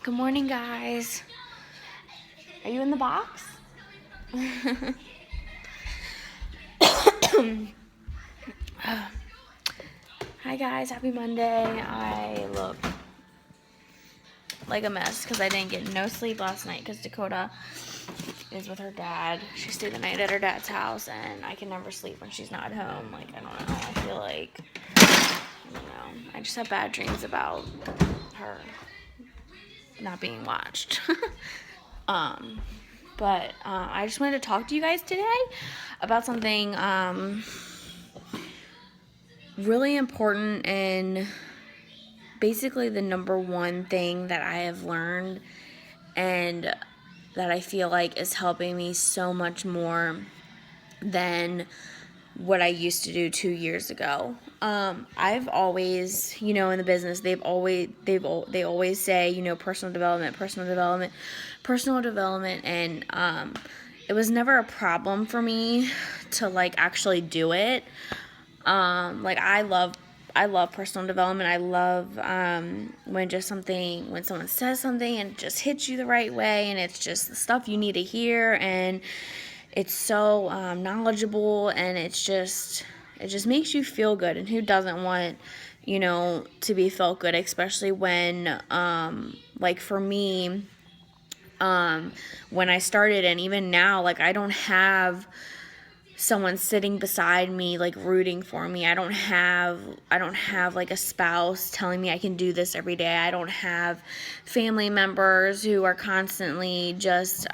Good morning, guys. Are you in the box? Hi, guys. Happy Monday. I look like a mess because I didn't get no sleep last night because Dakota is with her dad. She stayed the night at her dad's house, and I can never sleep when she's not home. Like, I don't know. I feel like, I don't know. I just have bad dreams about her not being watched. But I just wanted to talk to you guys today about something really important, and basically the number one thing that I have learned and that I feel like is helping me so much more than what I used to do 2 years ago. I've always, in the business, they always say, personal development, and it was never a problem for me to like actually do it. Like I love personal development. I love when someone says something and it just hits you the right way, and it's just the stuff you need to hear, and it's so knowledgeable, and it just makes you feel good. And who doesn't want, to be felt good, especially when, like for me, when I started, and even now, like I don't have someone sitting beside me like rooting for me. I don't have like a spouse telling me I can do this every day. I don't have family members who are constantly just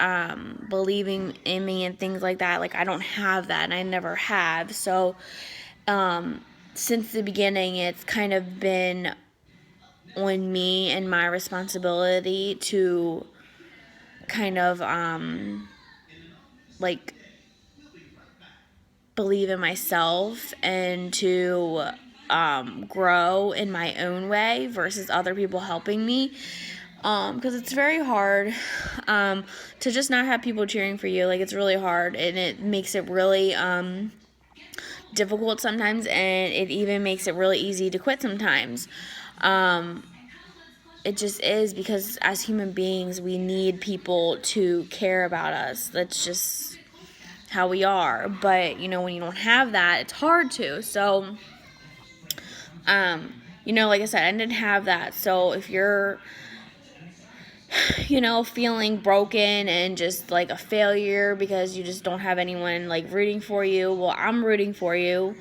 believing in me and things like that. Like I don't have that, and I never have. So since the beginning, it's kind of been on me and my responsibility to kind of like believe in myself and to grow in my own way versus other people helping me, because it's very hard to just not have people cheering for you. Like it's really hard, and it makes it really difficult sometimes, and it even makes it really easy to quit sometimes. It just is, because as human beings we need people to care about us. That's just how we are. But when you don't have that, it's hard to. So like I said, I didn't have that. So if you're feeling broken and just like a failure because you just don't have anyone like rooting for you, well, I'm rooting for you.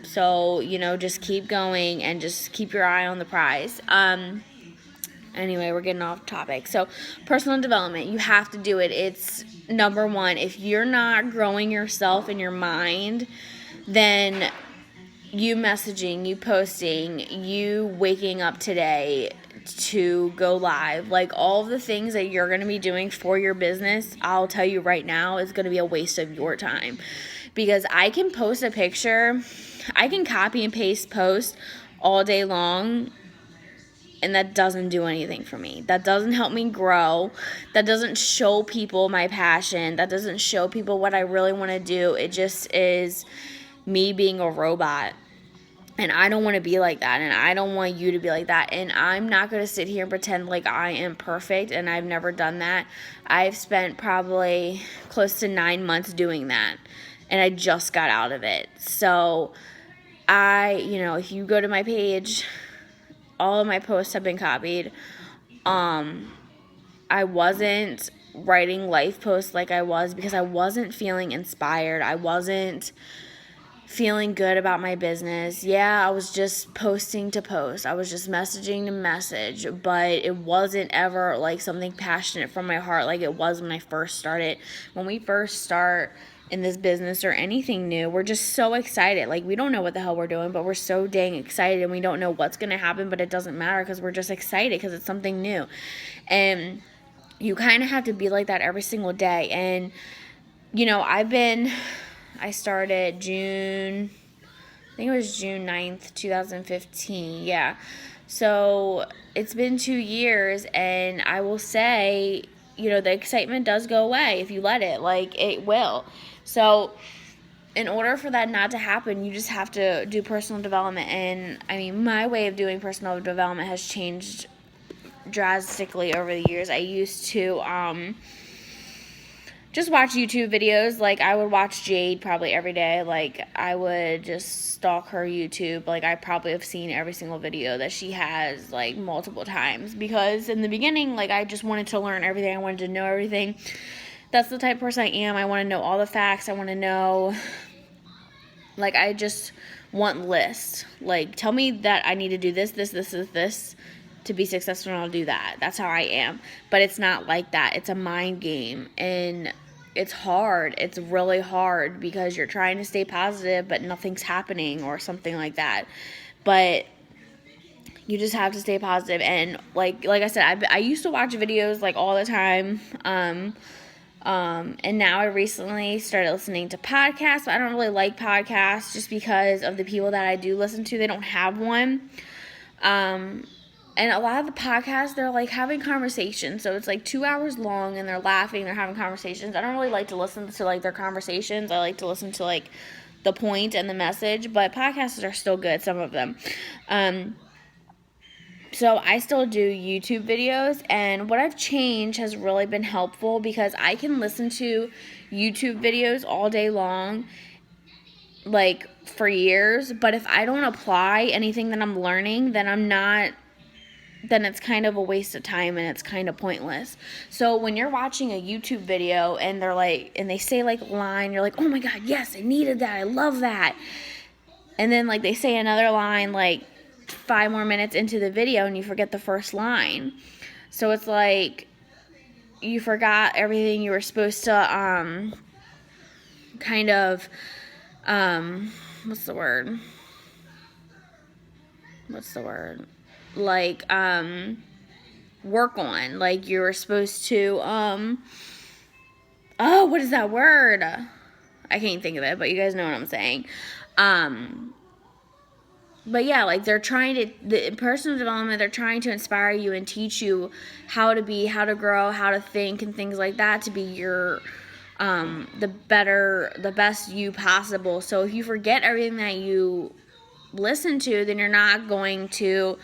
So just keep going and just keep your eye on the prize. Anyway, we're getting off topic. So personal development, you have to do it. It's number one. If you're not growing yourself in your mind, then you messaging, you posting, you waking up today to go live, like all of the things that you're going to be doing for your business, I'll tell you right now, is going to be a waste of your time. Because I can post a picture, I can copy and paste post all day long, and that doesn't do anything for me. That doesn't help me grow. That doesn't show people my passion. That doesn't show people what I really want to do. It just is me being a robot. And I don't want to be like that. And I don't want you to be like that. And I'm not going to sit here and pretend like I am perfect. And I've never done that. I've spent probably close to 9 months doing that. And I just got out of it. So if you go to my page, all of my posts have been copied. I wasn't writing life posts like I was because I wasn't feeling inspired. I wasn't feeling good about my business. Yeah, I was just posting to post. I was just messaging to message, but it wasn't ever like something passionate from my heart like it was when I first started. When we first start in this business or anything new, we're just so excited. Like we don't know what the hell we're doing, but we're so dang excited, and we don't know what's going to happen, but it doesn't matter because we're just excited because it's something new. And you kind of have to be like that every single day. And I started June, I think it was June 9th, 2015. Yeah. So it's been 2 years, and I will say, the excitement does go away if you let it. Like, it will. So in order for that not to happen, you just have to do personal development. And, my way of doing personal development has changed drastically over the years. I used to just watch YouTube videos. Like, I would watch Jade probably every day. Like, I would just stalk her YouTube. Like, I probably have seen every single video that she has, like, multiple times. Because in the beginning, like, I just wanted to learn everything. I wanted to know everything. That's the type of person I am. I want to know all the facts. I want to know, like, I just want lists. Like, tell me that I need to do this to be successful, and I'll do that. That's how I am. But it's not like that. It's a mind game, and it's hard. It's really hard because you're trying to stay positive, but nothing's happening or something like that. But you just have to stay positive. And like I said, I used to watch videos like all the time. And now I recently started listening to podcasts, but I don't really like podcasts just because of the people that I do listen to. They don't have one. And a lot of the podcasts, they're like having conversations. So it's like 2 hours long and they're laughing, they're having conversations. I don't really like to listen to like their conversations. I like to listen to like the point and the message, but podcasts are still good, some of them. So I still do YouTube videos, and what I've changed has really been helpful because I can listen to YouTube videos all day long, like for years, but if I don't apply anything that I'm learning, then it's kind of a waste of time and it's kind of pointless. So when you're watching a YouTube video and they're like, and they say like a line, you're like, oh my God, yes, I needed that, I love that. And then like they say another line like 5 more minutes into the video and you forget the first line. So it's like you forgot everything you were supposed to kind of what's the word? Like work on. Like you were supposed to what is that word? I can't think of it, but you guys know what I'm saying. But yeah, like they're trying to, the personal development, they're trying to inspire you and teach you how to be, how to grow, how to think, and things like that to be your the best you possible. So if you forget everything that you listen to, then you're not going to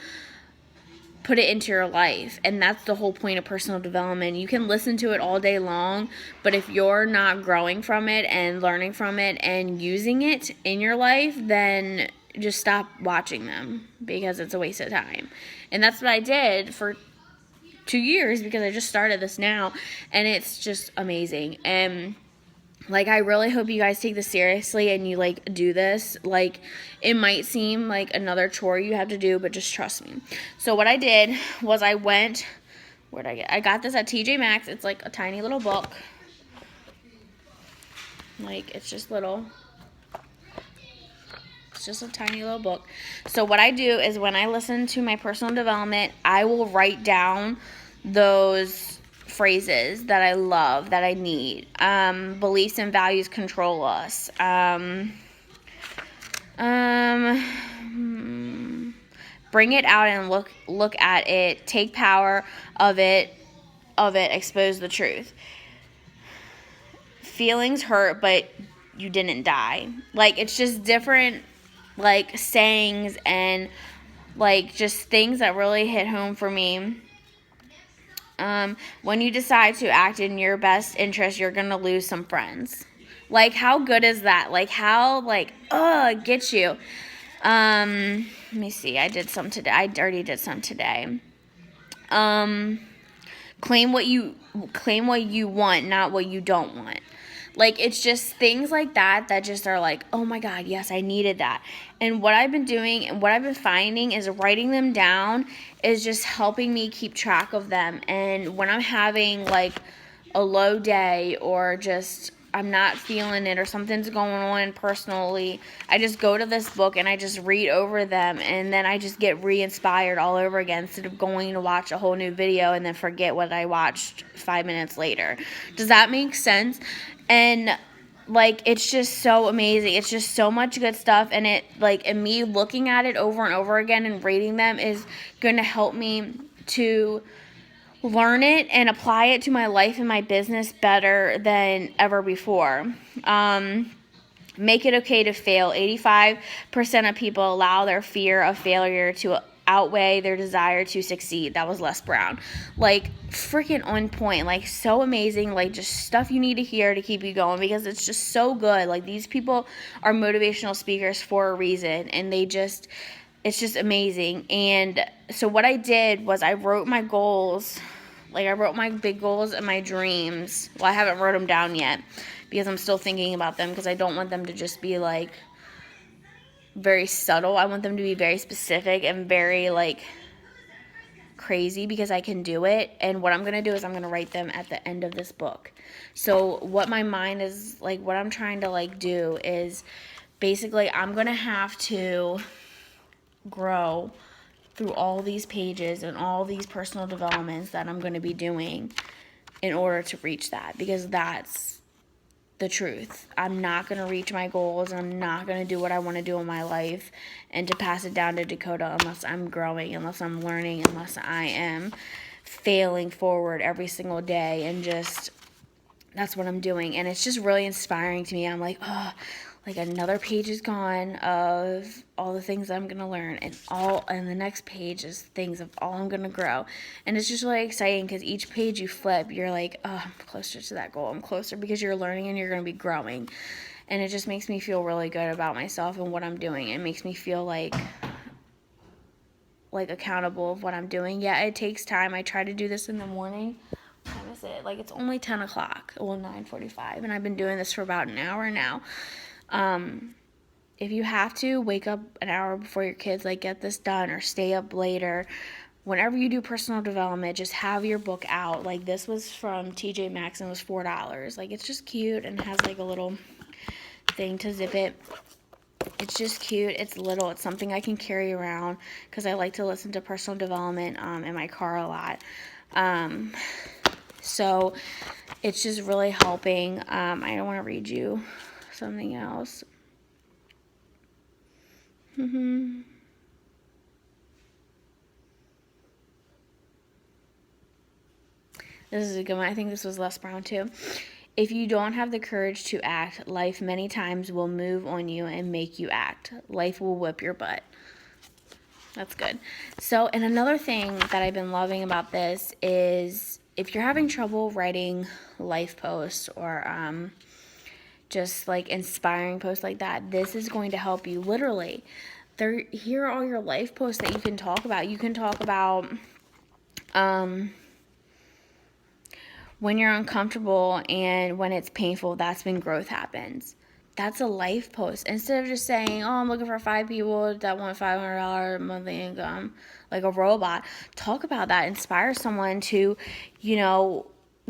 put it into your life. And that's the whole point of personal development. You can listen to it all day long, but if you're not growing from it and learning from it and using it in your life, then just stop watching them because it's a waste of time. And that's what I did for 2 years because I just started this now, and it's just amazing. And like, I really hope you guys take this seriously and you like do this. Like, it might seem like another chore you have to do, but just trust me. So what I did was I got this at TJ Maxx. It's like a tiny little book. Like, it's just a tiny little book. So what I do is when I listen to my personal development, I will write down those phrases that I love, that I need. Beliefs and values control us. Bring it out and look at it. Take power of it. Expose the truth. Feelings hurt, but you didn't die. Like, it's just different, like, sayings and like just things that really hit home for me. When you decide to act in your best interest, you're going to lose some friends. Like, how good is that? Like, how, like, it gets you. Let me see. I already did some today. Claim what you want, not what you don't want. Like, it's just things like that just are like, oh my God, yes, I needed that. And what I've been doing and what I've been finding is writing them down is just helping me keep track of them. And when I'm having like a low day or just I'm not feeling it or something's going on personally, I just go to this book and I just read over them, and then I just get re-inspired all over again instead of going to watch a whole new video and then forget what I watched 5 minutes later. Does that make sense? And like, it's just so amazing. It's just so much good stuff, and and me looking at it over and over again and reading them is going to help me to learn it and apply it to my life and my business better than ever before. Make it okay to fail. 85% of people allow their fear of failure to outweigh their desire to succeed. That was Les Brown. Like, freaking on point. Like, so amazing. Like, just stuff you need to hear to keep you going, because it's just so good. Like, these people are motivational speakers for a reason, and it's just amazing. And so what I did was I wrote my goals. Like, I wrote my big goals and my dreams. Well, I haven't wrote them down yet because I'm still thinking about them, because I don't want them to just be, like, very subtle. I want them to be very specific and very, like, crazy, because I can do it. And what I'm going to do is I'm going to write them at the end of this book. So what my mind is, like, what I'm trying to, like, do is basically I'm going to have to grow through all these pages and all these personal developments that I'm going to be doing in order to reach that, because that's the truth. I'm not going to reach my goals, and I'm not going to do what I want to do in my life and to pass it down to Dakota unless I'm growing, unless I'm learning, unless I am failing forward every single day. And just, that's what I'm doing. And it's just really inspiring to me. I'm like, oh, like, another page is gone of all the things I'm going to learn, and the next page is things of all I'm going to grow. And it's just really exciting, because each page you flip, you're like, oh, I'm closer to that goal. I'm closer, because you're learning and you're going to be growing. And it just makes me feel really good about myself and what I'm doing. It makes me feel like accountable of what I'm doing. Yeah, it takes time. I try to do this in the morning. What time is it? Like, it's only 10 o'clock. Well, 9:45. And I've been doing this for about an hour now. If you have to, wake up an hour before your kids, like, get this done, or stay up later. Whenever you do personal development, just have your book out. Like, this was from TJ Maxx and it was $4. Like, it's just cute and has, like, a little thing to zip it. It's just cute. It's little. It's something I can carry around, because I like to listen to personal development in my car a lot. So it's just really helping. I don't want to read you something else. This is a good one. I think this was Les Brown too. If you don't have the courage to act, life many times will move on you and make you act. Life will whip your butt. That's good. So, and another thing that I've been loving about this is, if you're having trouble writing life posts or just, like, inspiring posts like that, this is going to help you. Literally, here are all your life posts that you can talk about. You can talk about when you're uncomfortable and when it's painful, that's when growth happens. That's a life post. Instead of just saying, oh, I'm looking for 5 people that want $500 monthly income, like a robot. Talk about that. Inspire someone to,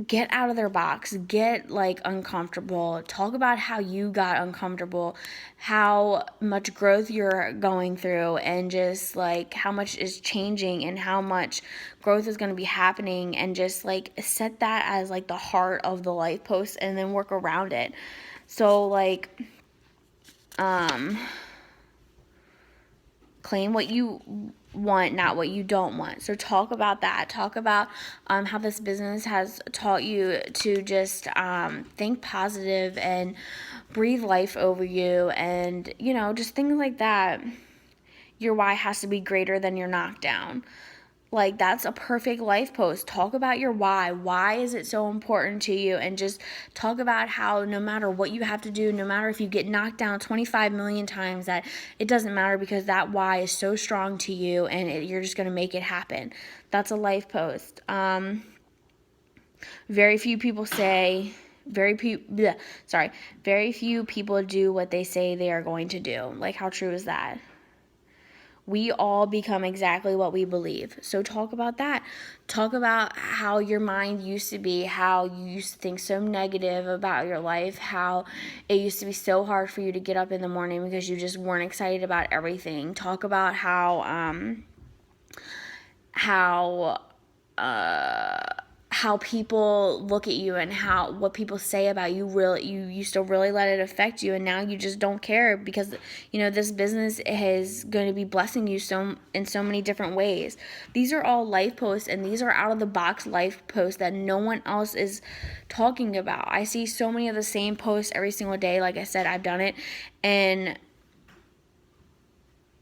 get out of their box, get, like, uncomfortable. Talk about how you got uncomfortable, how much growth you're going through, and just, like, how much is changing and how much growth is going to be happening, and just, like, set that as, like, the heart of the life post, and then work around it. So, like, claim what you want, not what you don't want. So talk about that. Talk about how this business has taught you to just think positive and breathe life over you, and just things like that. Your why has to be greater than your knockdown. Like, that's a perfect life post. Talk about your why. Why is it so important to you? And just talk about how no matter what you have to do, no matter if you get knocked down 25 million times, that it doesn't matter, because that why is so strong to you, and you're just going to make it happen. That's a life post. Very few people do what they say they are going to do. Like, how true is that? We all become exactly what we believe. So talk about that. Talk about how your mind used to be, how you used to think so negative about your life, how it used to be so hard for you to get up in the morning because you just weren't excited about everything. Talk about how people look at you and what people say about you. You used to really let it affect you, and now you just don't care, because this business is going to be blessing you in so many different ways. These are all life posts, and these are out of the box life posts that no one else is talking about. I see so many of the same posts every single day. Like I said, I've done it, and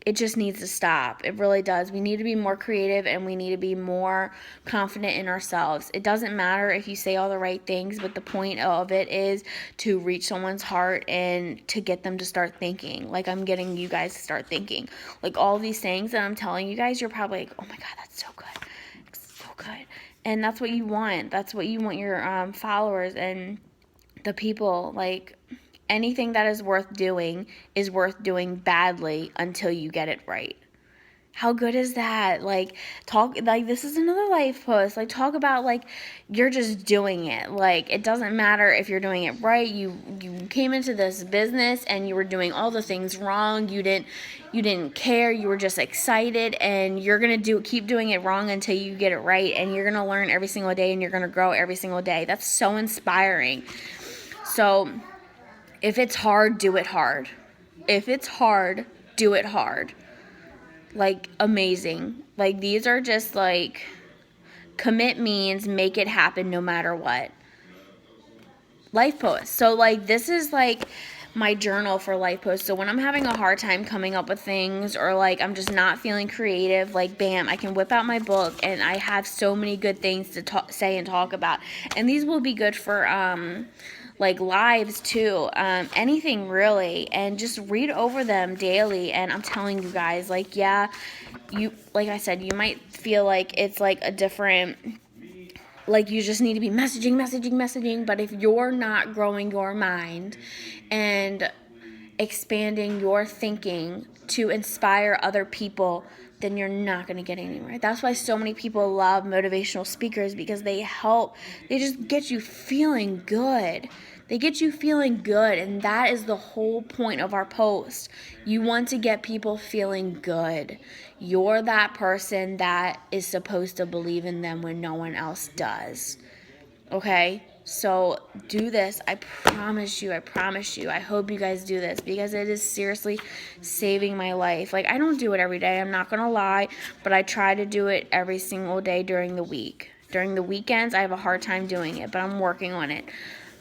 it just needs to stop. It really does. We need to be more creative and we need to be more confident in ourselves. It doesn't matter if you say all the right things, but the point of it is to reach someone's heart and to get them to start thinking. Like I'm getting you guys to start thinking. Like all these things that I'm telling you guys, you're probably like, oh my God, that's so good. It's so good. And that's what you want. That's what you want your followers and the people, like, anything that is worth doing badly until you get it right. How good is that? Like, talk, like, this is another life post. Like, talk about, like, you're just doing it. Like, it doesn't matter if you're doing it right. You came into this business and you were doing all the things wrong. You didn't care. You were just excited, and you're going to keep doing it wrong until you get it right, and you're going to learn every single day, and you're going to grow every single day. That's so inspiring. So, if it's hard, do it hard. If it's hard, do it hard. Like, amazing. Like, these are just, like, commit means make it happen no matter what. Life posts. So, like, this is, like, my journal for life posts. So, when I'm having a hard time coming up with things or, like, I'm just not feeling creative, like, bam, I can whip out my book and I have so many good things to say and talk about. And these will be good for, like lives too, anything really, and just read over them daily. And I'm telling you guys, like, yeah, you, like I said, you might feel like it's like a different, like you just need to be messaging, but if you're not growing your mind and expanding your thinking to inspire other people, then you're not going to get anywhere. That's why so many people love motivational speakers, because they just get you feeling good. They get you feeling good, and that is the whole point of our post. You want to get people feeling good. You're that person that is supposed to believe in them when no one else does. Okay? So do this. I promise you. I hope you guys do this, because it is seriously saving my life. Like, I don't do it every day, I'm not gonna lie, but I try to do it every single day during the week. During the weekends, I have a hard time doing it, but I'm working on it.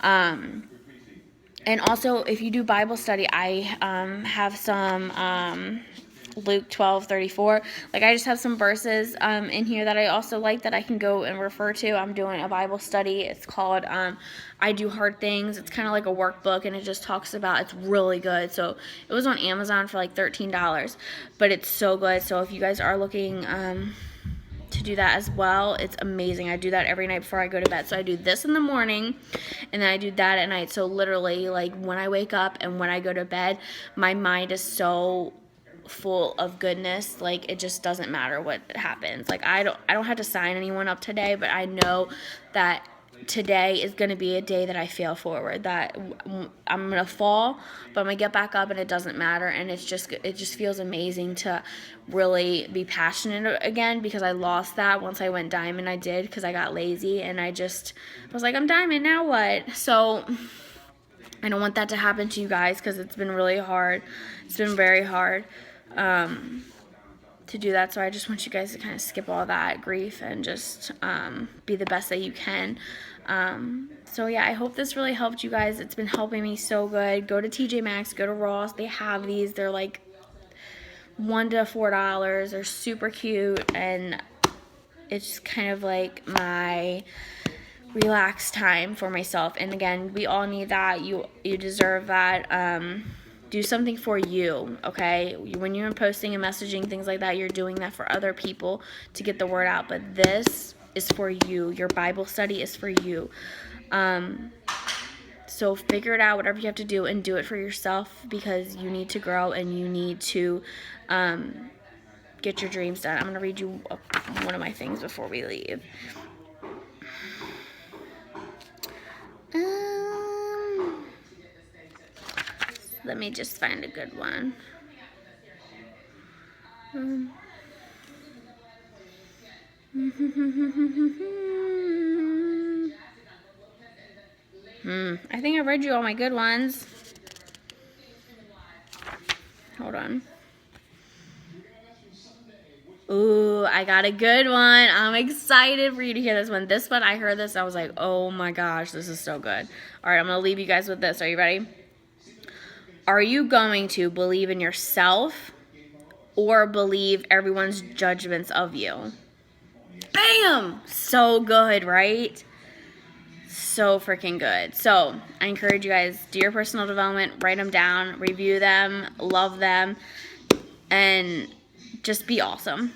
And also, if you do Bible study, I have some Luke 12:34. Like, I just have some verses in here that I also like that I can go and refer to. I'm doing a Bible study. It's called I Do Hard Things. It's kind of like a workbook, and it just talks about, it's really good. So it was on Amazon for like $13, but it's so good. So if you guys are looking to do that as well, it's amazing. I do that every night before I go to bed. So I do this in the morning, and then I do that at night. So literally, like, when I wake up and when I go to bed, my mind is so full of goodness. Like, it just doesn't matter what happens. Like, I don't have to sign anyone up today, but I know that today is going to be a day that I fail forward, that I'm going to fall, but I'm going to get back up, and it doesn't matter. And it just feels amazing to really be passionate again, because I lost that once I went diamond. I did, because I got lazy, and I was like, I'm diamond, now what? So I don't want that to happen to you guys, because it's been really hard. It's been very hard to do that. So I just want you guys to kind of skip all that grief and just be the best that you can. So yeah, I hope this really helped you guys. It's been helping me so good. Go to TJ Maxx, go to Ross. They have these. They're like $1 to $4. They're super cute, and it's kind of like my relaxed time for myself. And again, we all need that. You deserve that. Do something for you, okay? When you're posting and messaging, things like that, you're doing that for other people to get the word out. But this is for you. Your Bible study is for you. So figure it out, whatever you have to do, and do it for yourself, because you need to grow and you need to get your dreams done. I'm going to read you one of my things before we leave. Let me just find a good one. I think I read you all my good ones. Hold on. Ooh, I got a good one. I'm excited for you to hear this one. This one, I heard this, I was like, oh my gosh, this is so good. All right, I'm going to leave you guys with this. Are you ready? Are you going to believe in yourself, or believe everyone's judgments of you. Bam! So good, right? So freaking good. So I encourage you guys, do your personal development, write them down, review them, love them, and just be awesome.